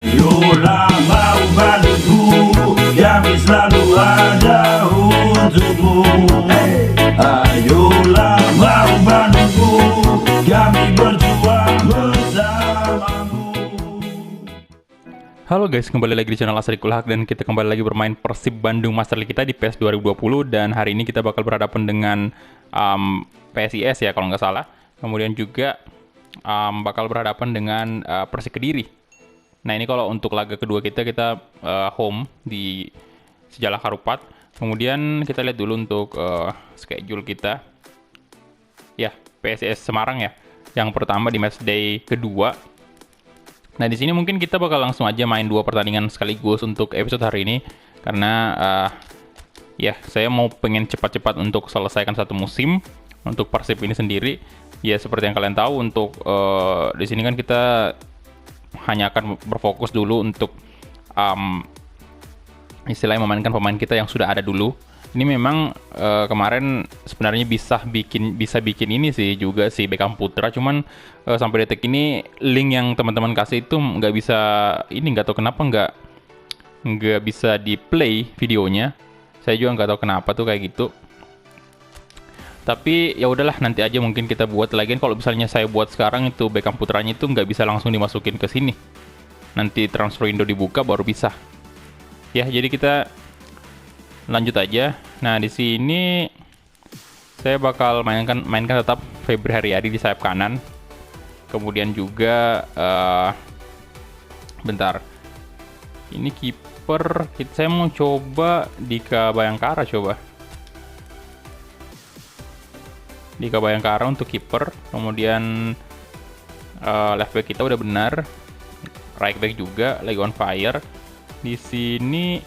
Yola mau bantuku, kami selalu ada untukmu. Ayolah mau bantuku, kami berjuang bersamamu. Halo guys, kembali lagi di channel Asrikul Haq dan kita kembali lagi bermain Persib Bandung Master League kita di PES 2020 dan hari ini kita bakal berhadapan dengan PSIS ya kalau nggak salah. Kemudian juga bakal berhadapan dengan Persik Kediri. Nah ini kalau untuk laga kedua kita home di Sejalak Harupat. Kemudian kita lihat dulu untuk schedule kita. Ya, PSIS Semarang ya. Yang pertama di matchday kedua. Nah di sini mungkin kita bakal langsung aja main 2 pertandingan sekaligus untuk episode hari ini karena ya saya mau pengen cepat-cepat untuk selesaikan satu musim untuk Persib ini sendiri. Ya seperti yang kalian tahu untuk di sini kan kita hanya akan berfokus dulu untuk istilahnya memainkan pemain kita yang sudah ada dulu. Ini memang kemarin sebenarnya bisa bikin ini sih juga si Beckham Putra, cuman sampai detik ini link yang teman-teman kasih itu nggak bisa, ini nggak tahu kenapa nggak bisa di play videonya. Saya juga nggak tahu kenapa tuh kayak gitu. Tapi ya udahlah, nanti aja mungkin kita buat lagi. Kalau misalnya saya buat sekarang itu Beckham Putranya itu nggak bisa langsung dimasukin ke sini. Nanti transfer window dibuka baru bisa. Ya jadi kita lanjut aja. Nah di sini saya bakal mainkan tetap Febri Haryadi di sayap kanan. Kemudian juga bentar. Ini kiper saya mau coba Dika Bayangkara coba. Dika Bayangkara untuk kiper. Kemudian left back kita udah benar. Right back juga lagi on fire. Di sini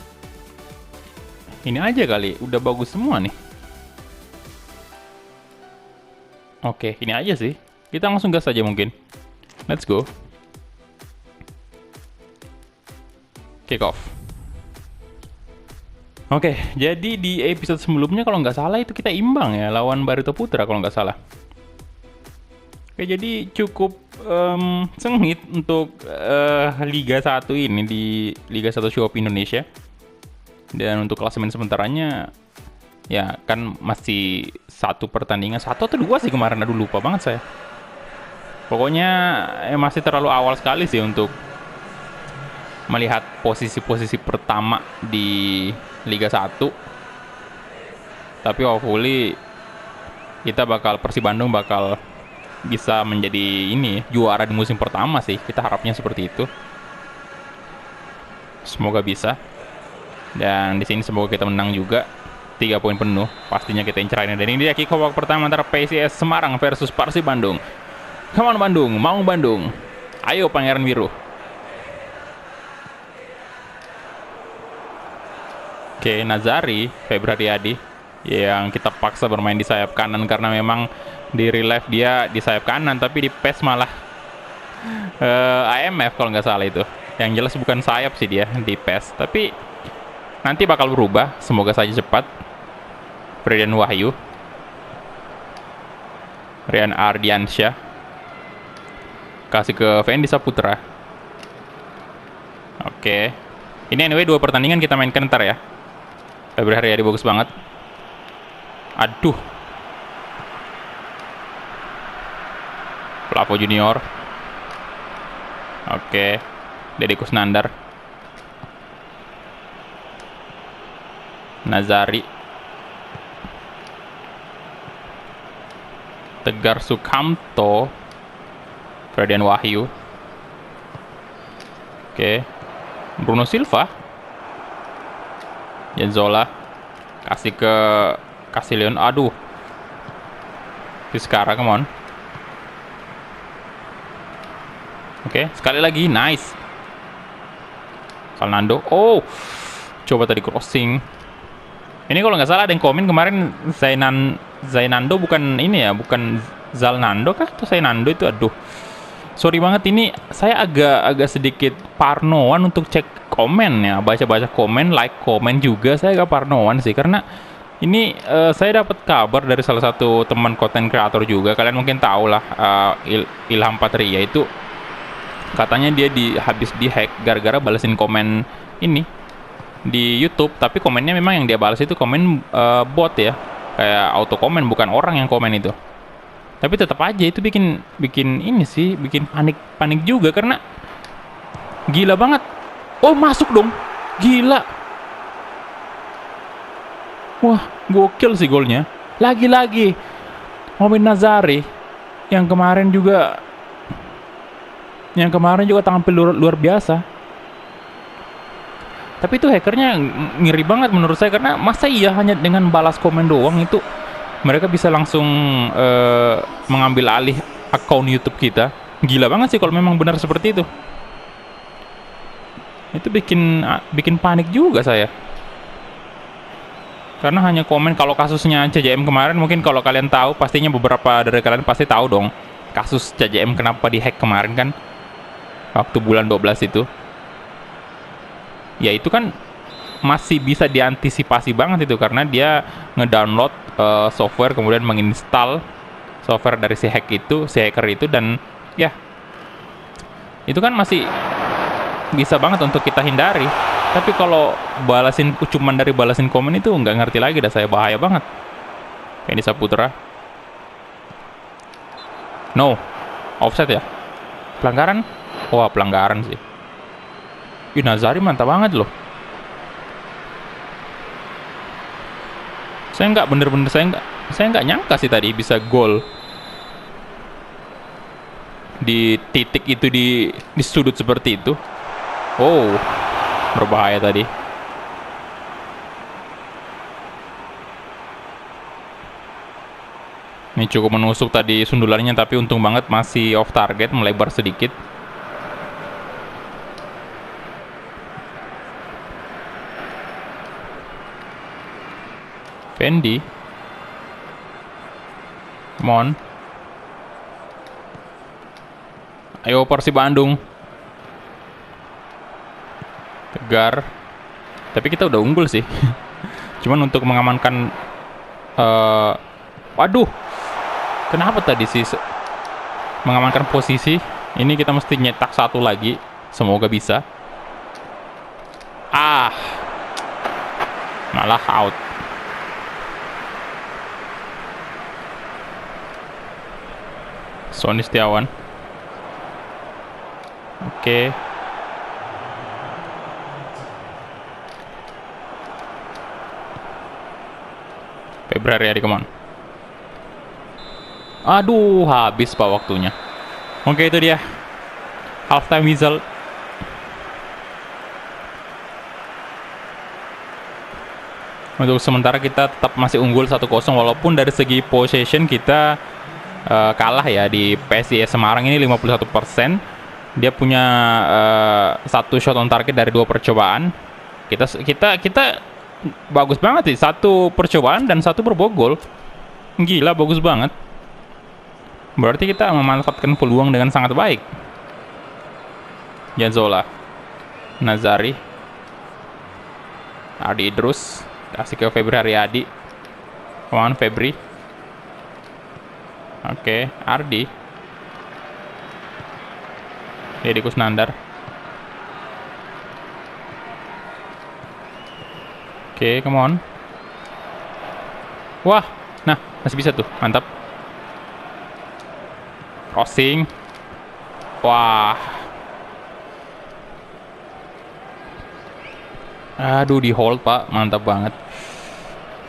ini aja kali, udah bagus semua nih. Oke, ini aja sih. Kita langsung gas aja mungkin. Let's go. Kick off. Oke, jadi di episode sebelumnya kalau nggak salah itu kita imbang ya lawan Barito Putra kalau nggak salah. Oke, jadi cukup sengit untuk Liga 1 ini di Liga 1 Shopee Indonesia. Dan untuk klasemen sementaranya ya kan masih 1 pertandingan, 1 atau 2 sih kemarin, aduh lupa banget saya. Pokoknya masih terlalu awal sekali sih untuk melihat posisi-posisi pertama di Liga 1. Tapi hopefully Persib Bandung bakal bisa menjadi juara di musim pertama sih. Kita harapnya seperti itu. Semoga bisa. Dan di sini semoga kita menang juga. 3 poin penuh. Pastinya kita incerain. Dan ini dia kick off pertama antara PSIS Semarang versus Persib Bandung. Come on Bandung, mau Bandung. Ayo Pangeran Biru. Oke, Nazari, Febri Haryadi yang kita paksa bermain di sayap kanan karena memang di real life dia di sayap kanan, tapi di PES malah AMF kalau nggak salah itu. Yang jelas bukan sayap sih dia di PES, tapi nanti bakal berubah, semoga saja cepat. Rian Wahyu, Rian Ardiansyah, kasih ke Fendi Saputra. Oke, ini anyway 2 pertandingan kita mainkan ntar ya. Febri Haryadi bagus banget. Aduh. Plavo Junior. Oke. Deddy Kusnandar. Nazari. Tegar Sukamto. Fredian Wahyu. Oke. Bruno Silva. Janzola kasih ke Leon. Aduh, Fiskara, come on. Oke, sekali lagi, nice. Salnando, oh, coba tadi crossing. Ini kalau nggak salah ada yang komen kemarin Zainando bukan ini ya, bukan Zalnando kah? Atau Zainando itu, aduh. Sorry banget, ini saya agak sedikit parnoan untuk cek komen ya, baca-baca komen, like komen juga saya agak parnoan sih karena ini saya dapat kabar dari salah satu teman konten kreator juga, kalian mungkin tahu lah, Ilham Patria itu Katanya dia habis dihack gara-gara balesin komen ini di YouTube, tapi komennya memang yang dia balas itu komen bot ya, kayak auto komen, bukan orang yang komen itu. Tapi tetap aja itu bikin ini sih, bikin panik juga karena gila banget. Oh, masuk dong. Gila. Wah, gokil sih golnya. Lagi-lagi Mohamed Nazari yang kemarin juga tampil luar biasa. Tapi itu hackernya ngeri banget menurut saya, karena masa iya hanya dengan balas komen doang itu mereka bisa langsung mengambil alih akun YouTube kita. Gila banget sih kalau memang benar seperti itu. Itu bikin panik juga saya. Karena hanya komen. Kalau kasusnya CJM kemarin, mungkin kalau kalian tahu, pastinya beberapa dari kalian pasti tahu dong kasus CJM kenapa dihack kemarin kan, waktu bulan 12 itu. Ya itu kan masih bisa diantisipasi banget itu, karena dia ngedownload software, kemudian menginstal software dari si hacker itu, dan ya itu kan masih bisa banget untuk kita hindari. Tapi kalau cuman dari balasin komen itu nggak ngerti lagi dah saya, bahaya banget. Kayak di Saputra. No, offset ya? Pelanggaran? Wah, pelanggaran sih. Nazari mantap banget loh. Saya nggak nyangka sih tadi bisa gol di titik itu, di sudut seperti itu. Oh, berbahaya tadi. Ini cukup menusuk tadi sundulannya, tapi untung banget masih off target, melebar sedikit. Fendi, come on. Ayo Persib Bandung. Tegar. Tapi kita udah unggul sih. Cuman untuk mengamankan waduh. Kenapa tadi sih mengamankan posisi? Ini kita mesti nyetak satu lagi. Semoga bisa. Malah out. Sony Setiawan. Oke. Februari Adi, come on. Aduh, habis pak waktunya. Oke, itu dia halftime whistle. Untuk sementara kita tetap masih unggul 1-0, walaupun dari segi possession kita kalah ya. Di PSIS Semarang ini 51%. Dia punya satu shot on target dari 2 percobaan. Kita bagus banget sih, 1 percobaan dan 1 berbogol. Gila, bagus banget. Berarti kita memanfaatkan peluang dengan sangat baik. Janzola, Nazari, Ardi Idrus, kasih ke Febri Haryadi. Come on, Febri. Oke, Ardi. Deddy Kusnandar. Oke, come on. Wah, nah masih bisa tuh, mantap. Crossing. Wah. Aduh, di hold pak, mantap banget.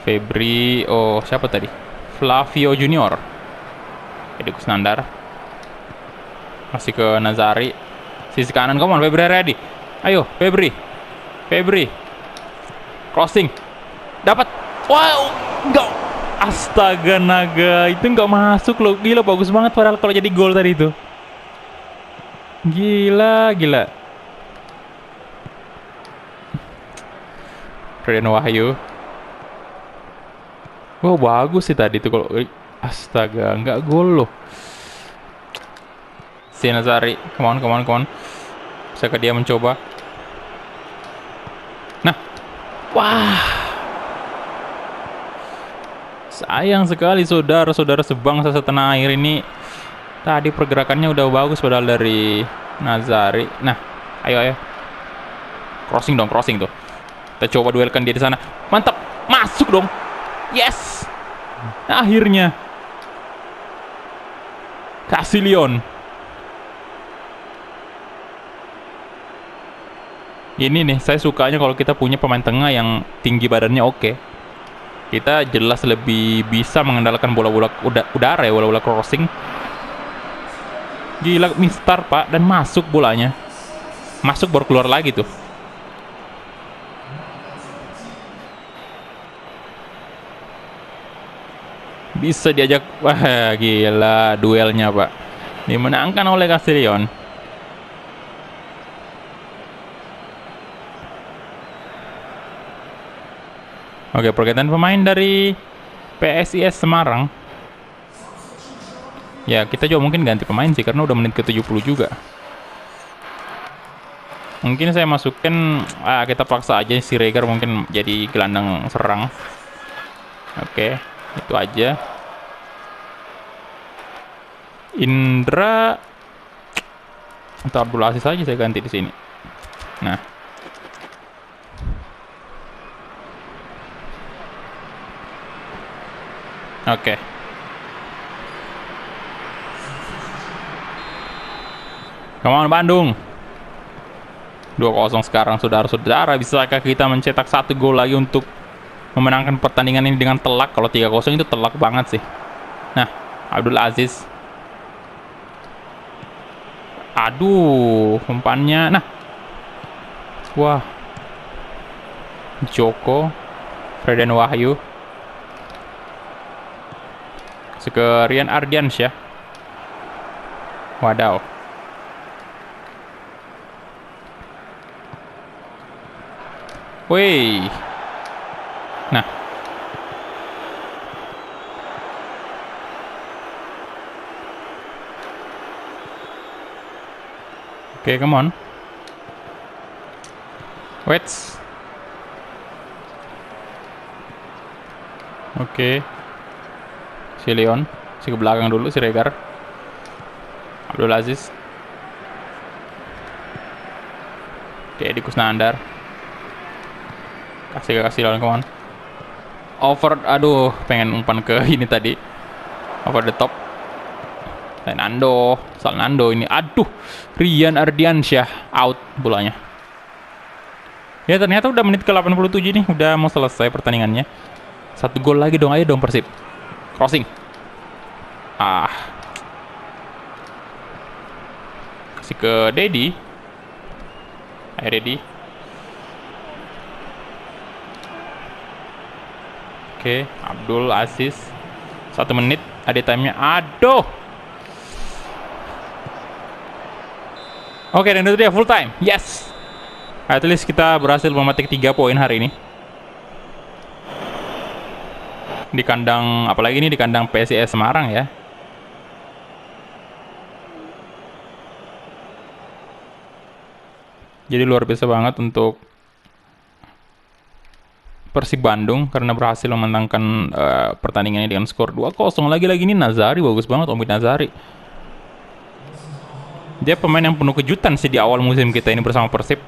Febri, oh siapa tadi? Flavio Junior. Deddy Kusnandar. Masih ke Nazari. Sisi kanan, come on, Febri ready. Ayo, Febri. Crossing. Dapat. Wow, enggak. Astaga naga, itu nggak masuk loh. Gila, bagus banget padahal kalau jadi gol tadi itu. Gila. Rian Wahyu. Wow, bagus sih tadi itu kalau. Astaga, nggak gol loh. Si Nazari, come on. Bisa ke dia mencoba. Nah, wah. Sayang sekali saudara-saudara sebangsa setanah air ini. Tadi pergerakannya udah bagus padahal dari Nazari. Nah, ayo. Crossing dong, crossing tuh. Kita coba duelkan dia di sana. Mantap, masuk dong. Yes. Nah, akhirnya. Casillon. Ini nih, saya sukanya kalau kita punya pemain tengah yang tinggi badannya oke. Kita jelas lebih bisa mengandalkan bola-bola udara ya, bola-bola crossing. Gila, mistar pak, dan masuk bolanya. Masuk baru keluar lagi tuh. Bisa diajak, wah gila duelnya pak. Dimenangkan oleh Casillon. Oke, pergantian pemain dari PSIS Semarang. Ya, kita juga mungkin ganti pemain sih, karena udah menit ke-70 juga. Mungkin saya masukkan, kita paksa aja si Reger mungkin jadi gelandang serang. Oke, itu aja. Indra atau Abdul Aziz aja saya ganti di sini. Nah. Oke. Come on Bandung. 2-0 sekarang saudara-saudara. Bisakah kita mencetak 1 gol lagi untuk memenangkan pertandingan ini dengan telak? Kalau 3-0 itu telak banget sih. Nah, Abdul Aziz. Aduh, umpannya. Nah. Wah. Joko. Freden Wahyu. Ke Rian Ardiansyah. Wadaw. Wih. Nah. Oke, come on. Wait. Oke. Si Leon, si ke belakang dulu, si Regar. Abdul Aziz. Deddy Kusnandar. Kasih lawan kawan. Over, aduh, pengen umpan ke ini tadi. Over the top. Salnando ini, aduh. Rian Ardiansyah out bolanya. Ya ternyata udah menit ke-87 nih, udah mau selesai pertandingannya. 1 gol lagi dong, ayo dong Persib. Crossing. Kasih ke Dedi. Ayo Dedi. Oke, Abdul Aziz. 1 menit, ada time-nya. Aduh. Oke, dan itu dia full time. Yes. At least kita berhasil memetik 3 poin hari ini. Di kandang, apalagi ini di kandang PSIS Semarang ya. Jadi luar biasa banget untuk Persib Bandung karena berhasil memenangkan pertandingan ini dengan skor 2-0. Lagi-lagi ini Nazari, bagus banget Omid Nazari. Dia pemain yang penuh kejutan sih di awal musim kita ini bersama Persib.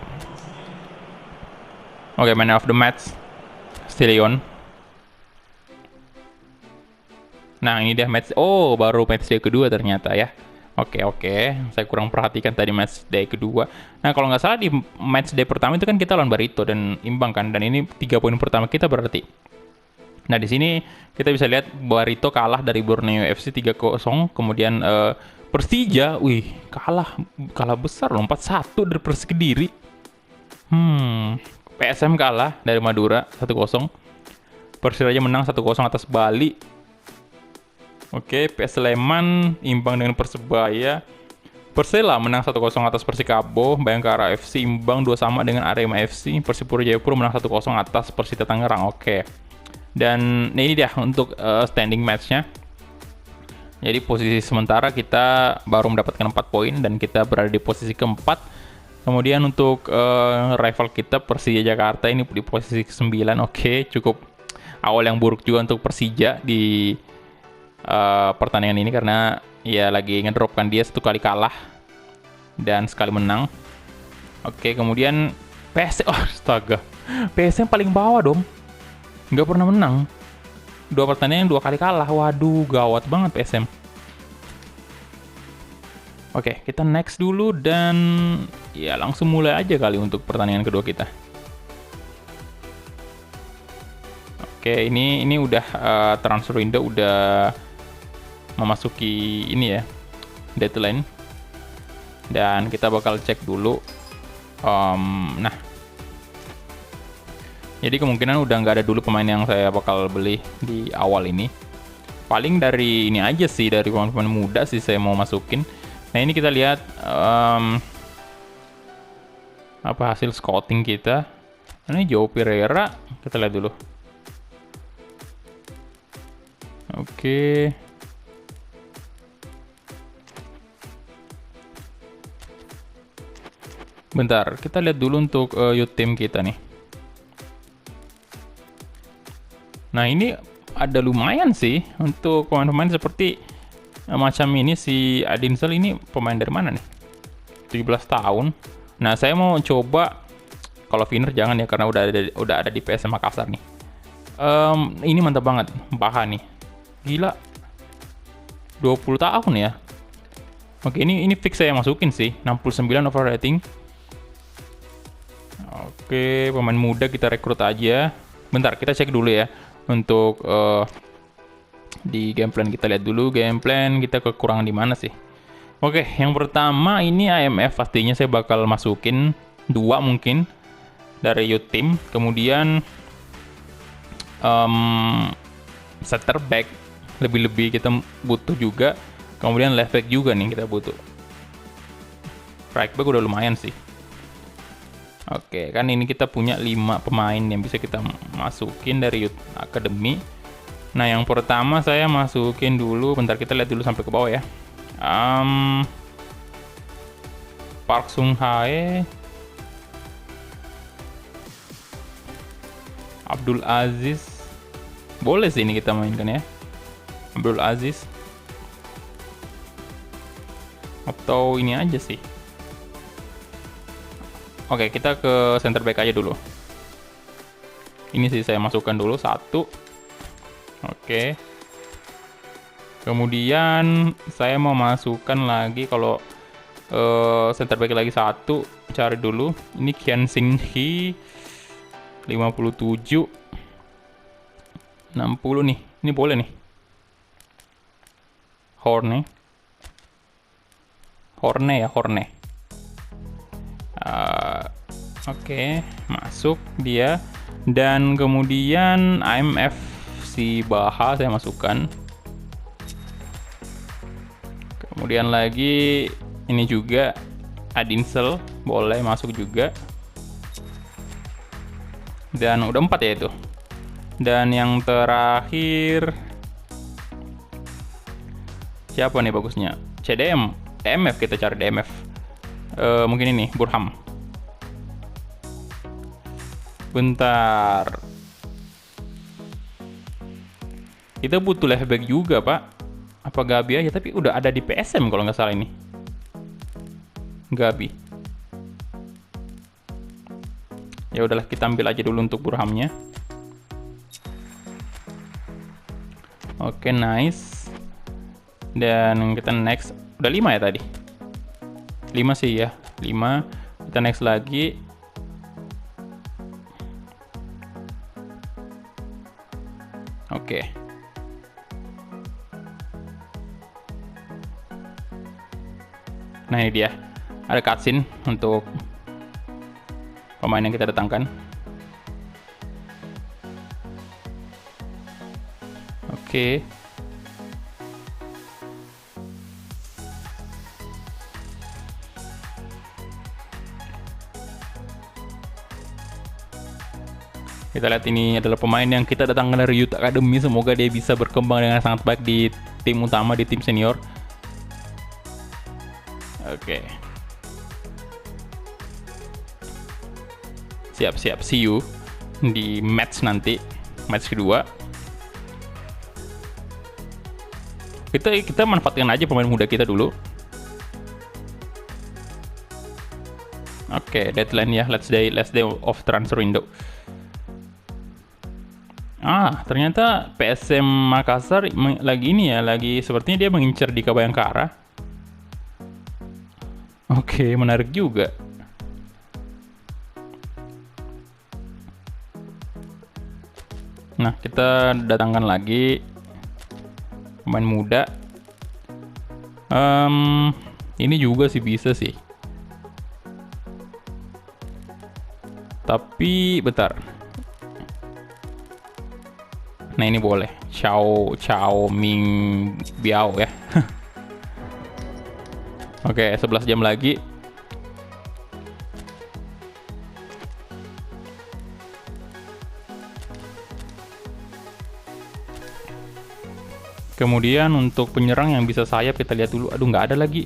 Oke, man of the match Casillon. Nah, ini dia match. Oh, baru match day kedua ternyata ya. Oke. Saya kurang perhatikan tadi match day kedua. Nah, kalau nggak salah di match day pertama itu kan kita lawan Barito dan imbang kan. Dan ini 3 poin pertama kita berarti. Nah, di sini kita bisa lihat Barito kalah dari Borneo FC 3-0. Kemudian Persija, kalah besar loh, 4-1 dari Persik Kediri. PSM kalah dari Madura 1-0. Persiraja menang 1-0 atas Bali. Oke, PS Sleman imbang dengan Persebaya. Persela menang 1-0 atas Persikabo. Bayangkara FC imbang 2-2 dengan Arema FC. Persipura Jayapura menang 1-0 atas Persita Tangerang. Oke. Dan ini dia untuk standing match-nya. Jadi posisi sementara kita baru mendapatkan 4 poin dan kita berada di posisi keempat. Kemudian untuk rival kita Persija Jakarta ini di posisi ke-9. Oke, cukup awal yang buruk juga untuk Persija di pertandingan ini karena ya lagi ngedropkan dia 1 kali kalah dan sekali menang. Oke, kemudian PSM, oh astaga, PSM paling bawah dong, nggak pernah menang. 2 pertandingan 2 kali kalah, waduh gawat banget PSM. Oke, kita next dulu dan ya langsung mulai aja kali untuk pertandingan kedua kita. Oke, ini udah transfer window udah memasuki ini ya, deadline. Dan kita bakal cek dulu. Nah, jadi kemungkinan udah nggak ada dulu pemain yang saya bakal beli di awal ini. Paling dari ini aja sih, dari pemain-pemain muda sih saya mau masukin. Nah, ini kita lihat apa hasil scouting kita. Ini Joe Pereira, kita lihat dulu. Oke. Bentar, kita lihat dulu untuk youth team kita nih. Nah, ini ada lumayan sih untuk pemain-pemain seperti macam ini. Si Adinsel ini pemain dari mana nih? 17 tahun. Nah, saya mau coba, kalau Viner jangan ya karena udah ada di PSM Makassar nih. Ini mantap banget, Baha nih. Gila. 20 tahun ya. Oke, ini fix saya masukin sih. 69 overall rating. Oke, pemain muda kita rekrut aja. Bentar, kita cek dulu ya. Untuk di game plan kita lihat dulu. Game plan kita kekurangan di mana sih? Oke, yang pertama ini IMF. Pastinya saya bakal masukin 2 mungkin dari youth team. Kemudian center back lebih-lebih kita butuh juga. Kemudian left back juga nih kita butuh. Right back udah lumayan sih. Oke, kan ini kita punya 5 pemain yang bisa kita masukin dari Youth Academy. Nah, yang pertama saya masukin dulu, bentar kita lihat dulu sampai ke bawah ya. Park Sung Hae, Abdul Aziz, boleh sih ini kita mainkan ya. Abdul Aziz. Atau ini aja sih. Oke, kita ke center back aja dulu. Ini sih saya masukkan dulu 1. Oke. Kemudian saya mau masukkan lagi kalau center back lagi 1, cari dulu. Ini Kian Sing Hee 57 60 nih. Ini boleh nih. Horne ya. Oke, masuk dia. Dan kemudian IMF si Baha saya masukkan. Kemudian lagi ini juga Adinsel boleh masuk juga. Dan udah 4 ya itu. Dan yang terakhir siapa nih bagusnya? CDM, DMF, kita cari DMF. Mungkin ini Burham. Bentar. Kita butuh left back juga, Pak. Apa Gabi aja? Tapi udah ada di PSM kalau nggak salah ini. Gabi. Ya udahlah, kita ambil aja dulu untuk Burhamnya. Oke, nice. Dan kita next. Udah 5 ya tadi? 5 sih ya. 5. Kita next lagi. Oke. Nah, ini dia. Ada cutscene untuk pemain yang kita datangkan. Oke. Kita lihat ini adalah pemain yang kita datangkan dari Youth Academy. Semoga dia bisa berkembang dengan sangat baik di tim utama, di tim senior. Oke. Siap-siap, see you di match nanti, match kedua. Kita manfaatkan aja pemain muda kita dulu. Oke, deadline ya, last day of transfer window. Ternyata PSM Makassar lagi ini ya, lagi sepertinya dia mengincar Dika Bayangkara. Oke, menarik juga. Nah, kita datangkan lagi pemain muda. Ini juga sih bisa sih. Tapi bentar. Nah, ini boleh. Chao Ming Biao ya. Oke, 11 jam lagi. Kemudian untuk penyerang yang bisa sayap kita lihat dulu. Aduh, nggak ada lagi.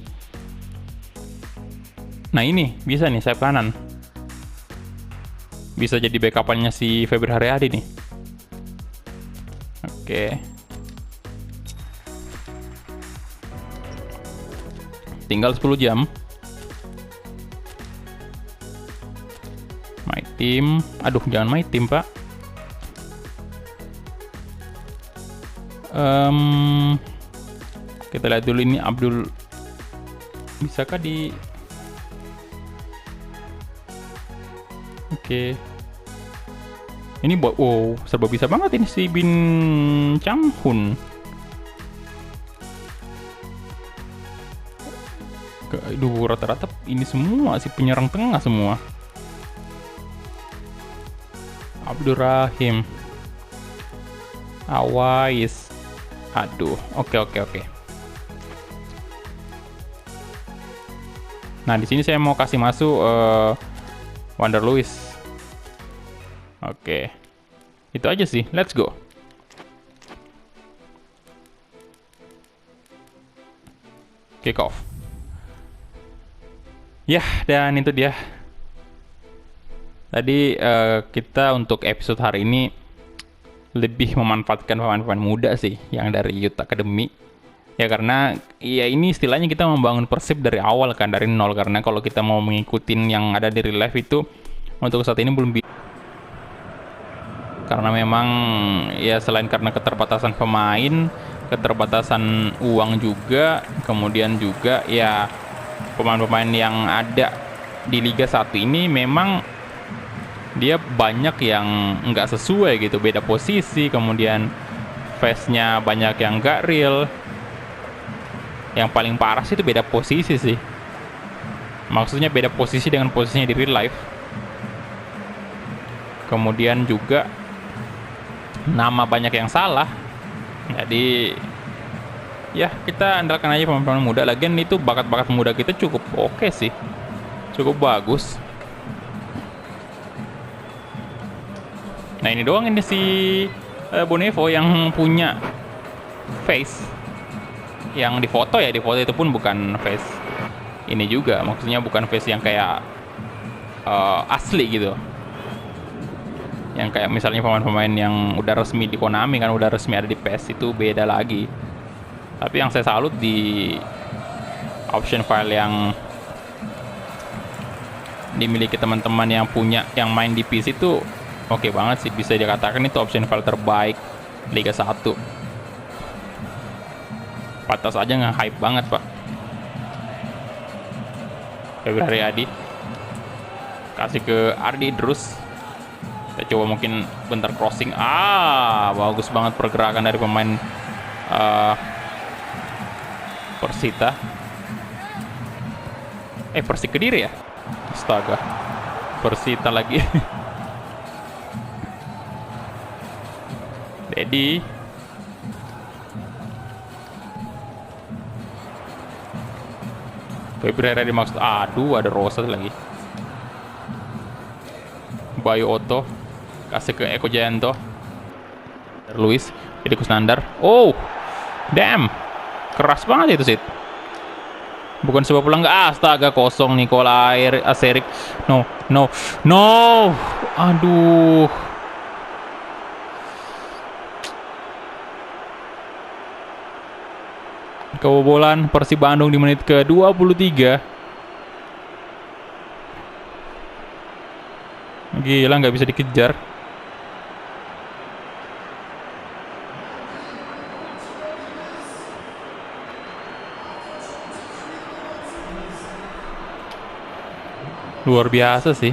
Nah, ini bisa nih sayap kanan. Bisa jadi backup-nya si Febri Haryadi nih. Oke. Tinggal 10 jam. My team. Aduh, jangan my team, Pak. Kita lihat dulu ini Abdul. Bisakah di... Oke. Ini wow, serba bisa banget ini si Bin Chang-hun. Aduh, rata-rata ini semua si penyerang tengah semua. Abdurrahim, Awais. Aduh, oke. Nah, di sini saya mau kasih masuk Wander Luiz. Oke. Itu aja sih. Let's go. Kick off. Ya, dan itu dia. Tadi kita untuk episode hari ini lebih memanfaatkan pemain-pemain muda sih yang dari Youth Academy. Ya karena ya ini istilahnya kita membangun Persib dari awal kan, dari nol. Karena kalau kita mau mengikutin yang ada di real life itu untuk saat ini belum bisa. Karena memang ya selain karena keterbatasan pemain, keterbatasan uang juga, kemudian juga ya pemain-pemain yang ada di Liga 1 ini memang dia banyak yang nggak sesuai gitu, beda posisi, kemudian face-nya banyak yang nggak real. Yang paling parah sih itu beda posisi sih. Maksudnya beda posisi dengan posisinya di real life. Kemudian juga nama banyak yang salah. Jadi ya kita andalkan aja pemain-pemain muda. Lagian itu bakat-bakat muda kita cukup oke sih, cukup bagus. Nah, ini doang ini si Bonevo yang punya face yang difoto ya. Difoto itu pun bukan face ini juga, maksudnya bukan face yang kayak asli gitu. Yang kayak misalnya pemain-pemain yang udah resmi di Konami kan, udah resmi ada di PES, itu beda lagi. Tapi yang saya salut di option file yang dimiliki teman-teman yang punya, yang main di PC itu oke banget sih, bisa dikatakan itu option file terbaik Liga 1. Patas aja nge-hype banget, Pak. Febri Haryadi kasih ke Ardi terus. Kita coba mungkin bentar crossing. Bagus banget pergerakan dari pemain Persita. Persik Kediri ya? Astaga. Persita lagi. Dedi. Februari dimaksud. Aduh, ada Rosa lagi. Bayu Oto kasih ke Eko Jayanto. Luis, jadi Kusnandar. Oh, damn, keras banget itu sih. Bukan sebuah pulang nggak. Astaga, kosong Nikola Aserik. No. Aduh. Kebobolan Persib Bandung di menit ke-23. Gila, nggak bisa dikejar. Luar biasa sih.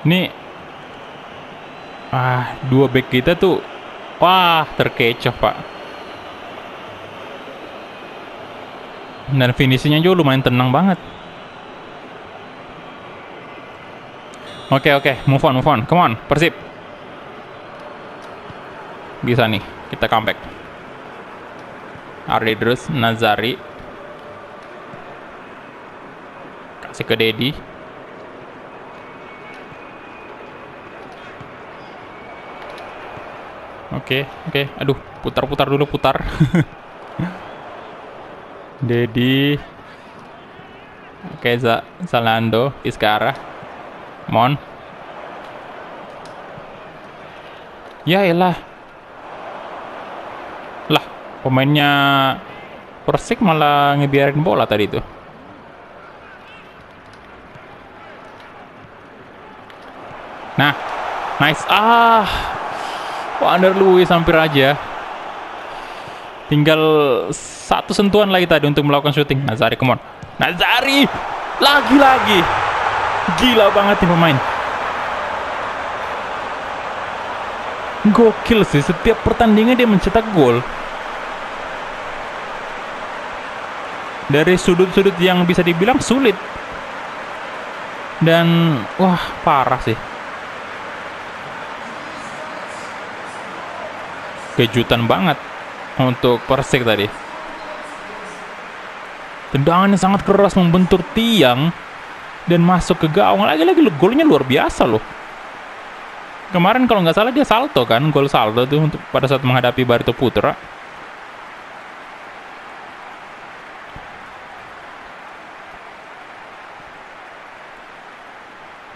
Ini dua back kita tuh terkecoh, Pak. Dan finishingnya juga lumayan tenang banget. Oke, move on. Come on, Persib. Bisa nih, kita comeback. Ardi terus, Nazari. Kasih ke Dedi. Oke. Aduh, putar dulu. Dedi. Oke, Zalando, Iskara. Mon. Ya elah. Lah, pemainnya Persik malah ngebiarin bola tadi tuh. Nah, nice. Wander Luiz hampir aja. Tinggal satu sentuhan lagi tadi untuk melakukan shooting. Nazari, come on. Nazari! Lagi-lagi. Gila banget nih pemain. Gokil sih, setiap pertandingan dia mencetak gol. Dari sudut-sudut yang bisa dibilang sulit. Dan, parah sih. Kejutan banget untuk Persik tadi. Tendangannya sangat keras membentur tiang dan masuk ke gawang. Lagi-lagi golnya luar biasa loh. Kemarin kalau nggak salah dia salto kan, gol salto tuh untuk pada saat menghadapi Barito Putra.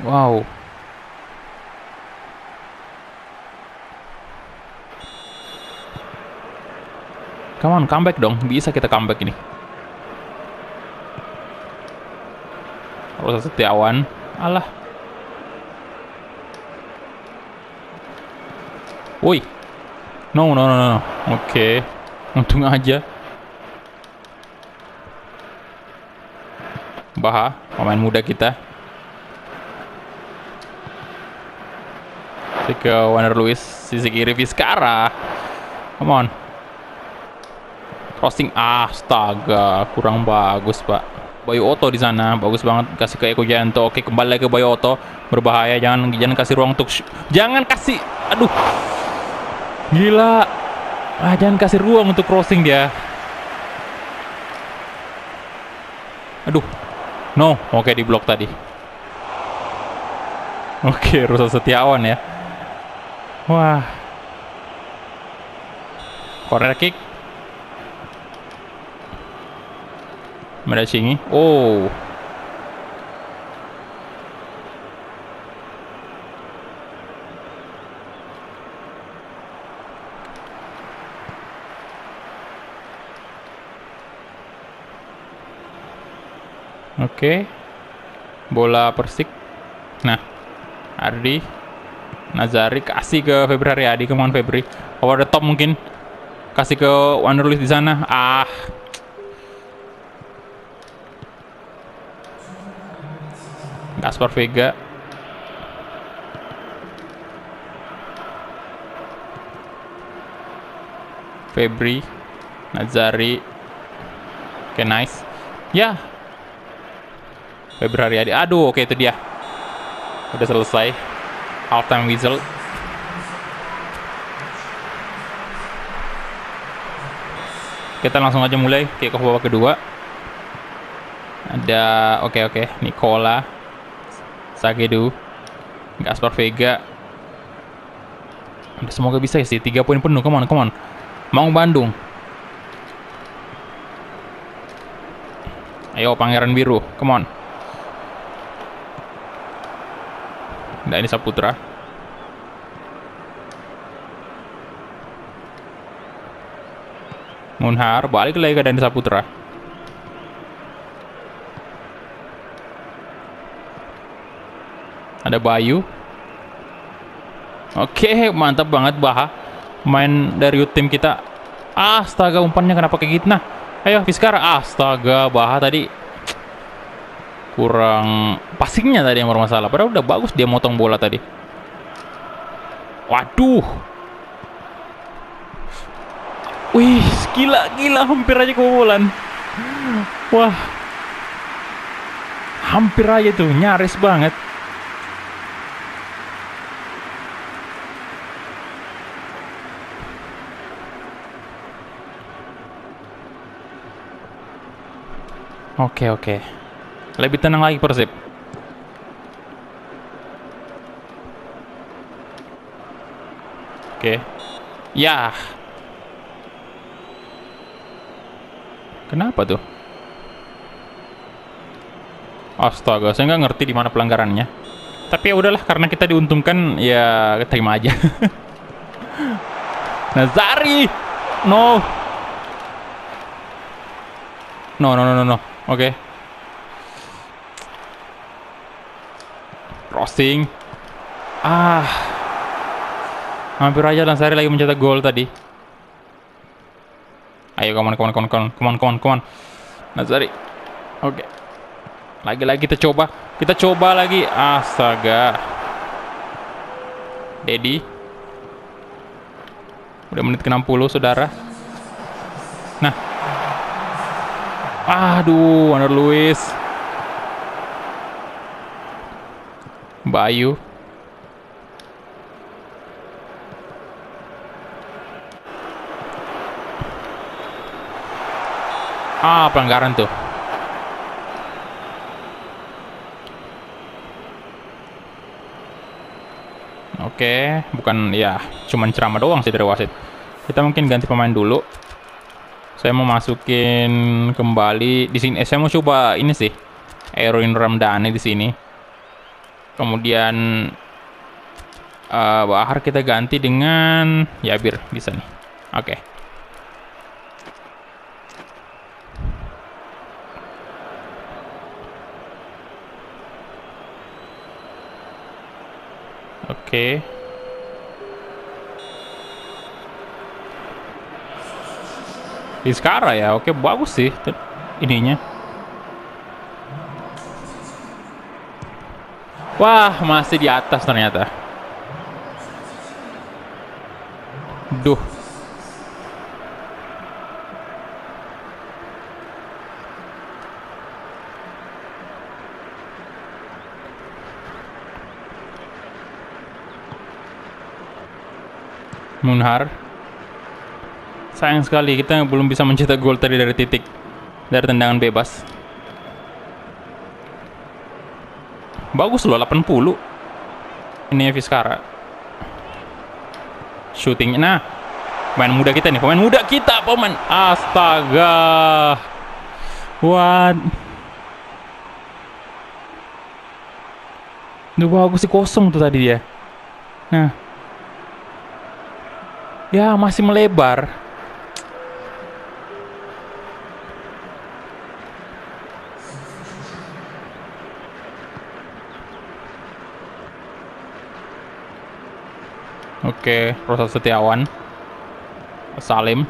Wow. Come on, comeback dong. Bisa kita comeback ini. Rosa Setiawan. Alah. Woi. No. Oke. Untung aja. Baha, pemain muda kita. Ke Wander Luiz, sisi kiri Vizcara. Come on. Crossing, astaga, kurang bagus, Pak. Bayu Oto di sana, bagus banget, kasih ke Eko Janto. Oke, kembali lagi ke Bayu Oto. Berbahaya, jangan kasih ruang untuk jangan kasih. Aduh. Gila. Jangan kasih ruang untuk crossing dia. Aduh. No, oke di blok tadi. Oke, Rosa Setiawan ya. Wah. Corner kick. Meracingi. Oh. Oke. Bola Persik. Nah. Ardi. Nazari kasih ke Febri Haryadi. Come on Febri. Over the top mungkin. Kasih ke Wander Luiz di sana. Gaspar Vega. Febri. Nazari. Oke, nice. Ya. Febri Haryadi. Aduh, oke itu dia. Udah selesai. Half time whistle. Kita langsung aja mulai kick off babak kedua. Ada oke. Nicola, Sagedu, Gaspar Vega. Semoga bisa sih 3 poin penuh. Come on. Mau Bandung. Ayo Pangeran Biru, come on. Dani Saputra. Munhar, balik lagi ke Dani Saputra. Ada Bayu. Oke, mantap banget Baha. Main dari tim kita. Astaga, umpannya kenapa kayak gitu? Nah, ayo Fiskara. Astaga, Baha tadi kurang passingnya tadi yang bermasalah. Padahal udah bagus dia motong bola tadi. Waduh. Wih, gila, hampir aja kebobolan. Wah. Hampir aja tuh, nyaris banget. Oke. Lebih tenang lagi Persib. Oke. Ya. Kenapa tuh? Astaga, saya nggak ngerti di mana pelanggarannya. Tapi ya udahlah, karena kita diuntungkan, ya terima aja. Nazari, no. Oke. Crossing. Hampir aja Nazari lagi mencetak gol tadi. Ayo, come on. Nazari. Oke. Lagi-lagi kita coba lagi. Astaga. Dedi. Udah menit ke-60, saudara. Nah. Aduh, Wander Luiz. Bayu. Pelanggaran tuh. Oke, bukan ya, cuman ceramah doang sih dari wasit. Kita mungkin ganti pemain dulu. Saya mau masukin kembali di sini. Saya mau coba ini sih, Erwin Ramdhani di sini. Kemudian Bahar kita ganti dengan Yabir, bisa nih. Oke. Oke. Fiskara ya, oke, bagus sih ininya. Wah, masih di atas ternyata. Duh. Munhar. Sayang sekali kita belum bisa mencetak gol tadi dari titik, dari tendangan bebas. Bagus loh, 80. Ini Fiskara. Shooting. Nah, pemain muda kita. Astaga. What? Udah bagus sih, kosong tuh tadi dia. Nah. Ya, masih melebar. Oke, Rosa Setiawan. Salim.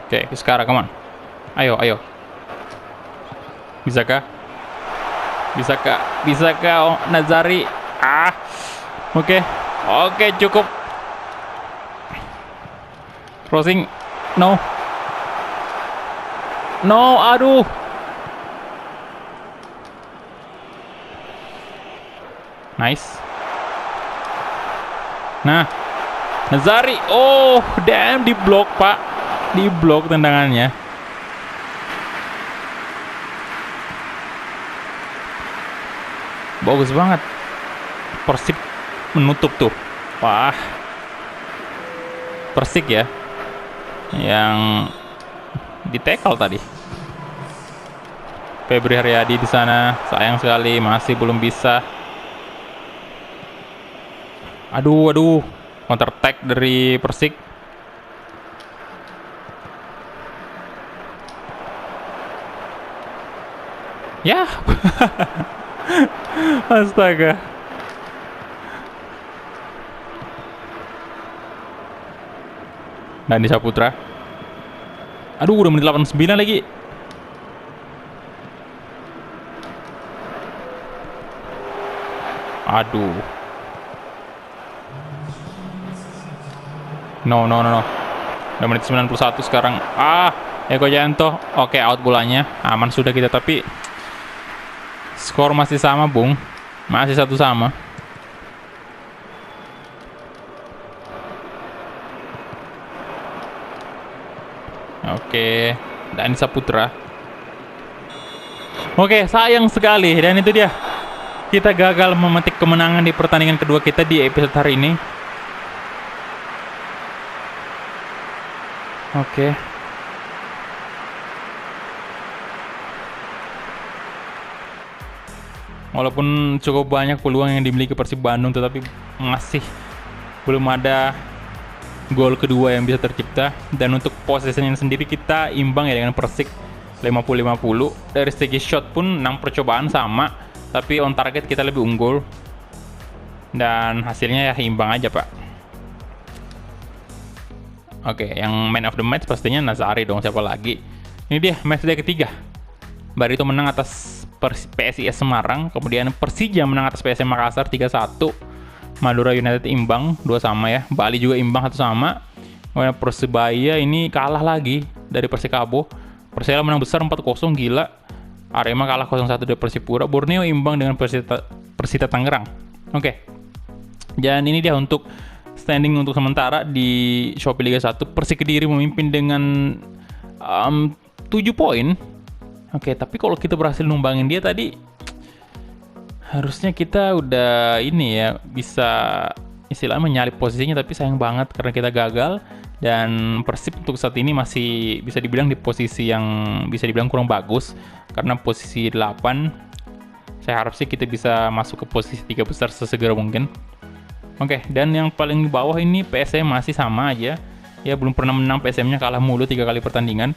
Oke, sekarang come on. Ayo. Bisakah? Oh, Nazari. Oke, cukup. Crossing. No, aduh. Nice. Nah, Nazari. Oh, damn, di blok, Pak. Di blok tendangannya. Bagus banget. Persib menutup tuh. Wah. Persik ya. Yang di-tackle tadi. Febri Haryadi di sana, sayang sekali masih belum bisa. Aduh, counter attack dari Persik. Ya. Astaga. Dani Saputra. Aduh, udah menit 89 lagi. Aduh. No. Udah menit 91 sekarang. Eko Janto. Oke, out bolanya. Aman sudah kita, tapi skor masih sama, Bung. Masih 1 sama. Oke, Dani Saputra. Oke, sayang sekali. Dan itu dia. Kita gagal memetik kemenangan di pertandingan kedua kita di episode hari ini. Oke. Walaupun cukup banyak peluang yang dimiliki Persib Bandung, tetapi masih belum ada gol kedua yang bisa tercipta. Dan untuk posisinya sendiri kita imbang ya dengan Persik 50-50. Dari segi shot pun 6 percobaan sama, tapi on target kita lebih unggul. Dan hasilnya ya imbang aja, Pak. Oke, yang man of the match pastinya Nazari dong, siapa lagi. Ini dia match day ketiga. Barito menang atas PSIS Semarang, kemudian Persija menang atas PSM Makassar 3-1. Madura United imbang 2 sama ya. Bali juga imbang 1 sama. Kemudian Persebaya ini kalah lagi dari Persikabo. Persela menang besar 4-0, gila. Arema kalah 0-1 dari Persipura. Borneo imbang dengan Persita Tangerang. Oke. Dan ini dia untuk standing untuk sementara di Shopee Liga 1. Persik Kediri memimpin dengan 7 poin. Oke, tapi kalau kita berhasil numbangin dia tadi, harusnya kita udah ini ya, bisa istilahnya menyalip posisinya, tapi sayang banget karena kita gagal. Dan Persib untuk saat ini masih bisa dibilang di posisi yang bisa dibilang kurang bagus, karena posisi 8. Saya harap sih kita bisa masuk ke posisi 3 besar sesegera mungkin. Oke, dan yang paling di bawah ini PSM masih sama aja. Ya, belum pernah menang, PSM-nya kalah mulu 3 kali pertandingan.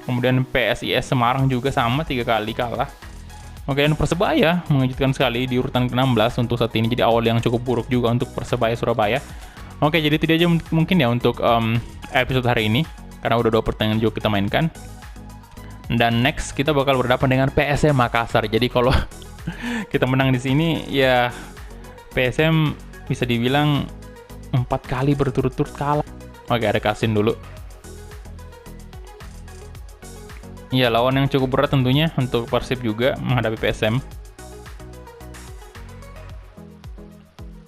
Kemudian PSIS Semarang juga sama 3 kali kalah. Oke, dan Persebaya mengejutkan sekali di urutan ke-16 untuk saat ini. Jadi awal yang cukup buruk juga untuk Persebaya Surabaya. Oke, jadi itu aja mungkin ya untuk episode hari ini, karena udah 2 pertandingan juga kita mainkan. Dan next kita bakal berhadapan dengan PSM Makassar. Jadi kalau kita menang di sini ya PSM bisa dibilang 4 kali berturut-turut kalah. Oke, ada Kasin dulu. Iya, lawan yang cukup berat tentunya untuk Persib juga menghadapi PSM.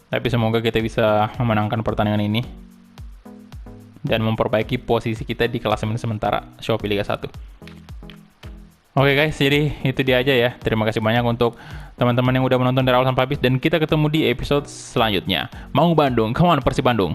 Tapi semoga kita bisa memenangkan pertandingan ini dan memperbaiki posisi kita di klasemen sementara Shopee Liga 1. Oke guys, jadi itu dia aja ya. Terima kasih banyak untuk teman-teman yang udah menonton dari awal sampai habis, dan kita ketemu di episode selanjutnya. Mau Bandung, come on Persib Bandung.